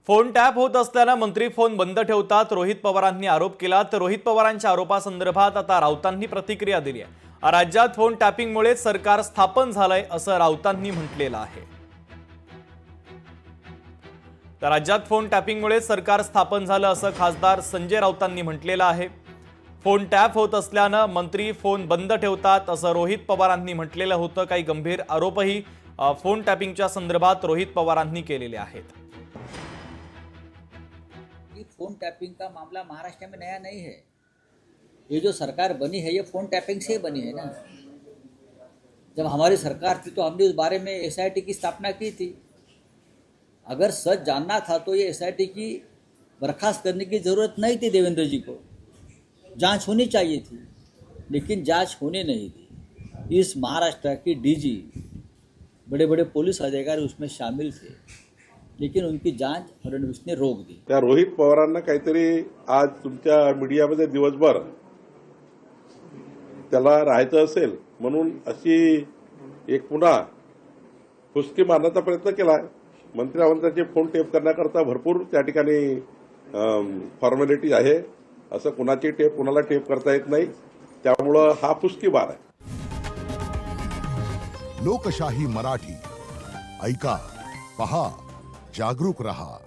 Phone tap होत असताना मंत्री फोन बंद ठेवतात, रोहित पवारांनी आरोप केला। तर रोहित पवारांच्या आरोपासंदर्भात आता राऊतांनी प्रतिक्रिया दिली आहे। राज्यात फोन टॅपिंगमुळे सरकार स्थापन झालंय असं राऊतांनी म्हटलेलं आहे। तर राज्यात फोन टॅपिंगमुळे सरकार स्थापन झालं असं खासदार संजय राऊतांनी म्हटलेलं आहे। फोन टॅप होत असल्यानं मंत्री फोन बंद ठेवतात असं रोहित पवारांनी म्हटलेलं होतं। काही गंभीर आरोपही फोन टॅपिंगच्या संदर्भात रोहित पवारांनी केलेले आहेत। फोन टैपिंग का मामला महाराष्ट्र में नया नहीं है। ये जो सरकार बनी है ये फोन टैपिंग से बनी है ना। जब हमारी सरकार थी तो हमने उस बारे में एसआईटी की स्थापना की थी। अगर सच जानना था तो ये एसआईटी की बर्खास्त करने की ज़रूरत नहीं थी। देवेंद्र जी को जांच होनी चाहिए थी, लेकिन जांच होने नहीं दी। इस महाराष्ट्र की डीजी, बड़े बड़े पुलिस अधिकारी उसमें शामिल थे, लेकिन उनकी जांच फडणवीस ने रोक दी। त्या रोहित पवारांना काहीतरी आज तुमच्या मीडियामध्ये दिवसभर त्याला राहायचं असेल म्हणून अशी एक पुन्हा फुसकी मारण्याचा प्रयत्न केला। मंत्र्यांचे फोन टेप करण्याकरता भरपूर त्या ठिकाणी फॉर्मॅलिटी आहे। असं कुणाची टेप कुणाला टेप करता येत नाही, त्यामुळं हा फुसकीबार आहे। लोकशाही मराठी ऐका, पहा, जागरूक रहा।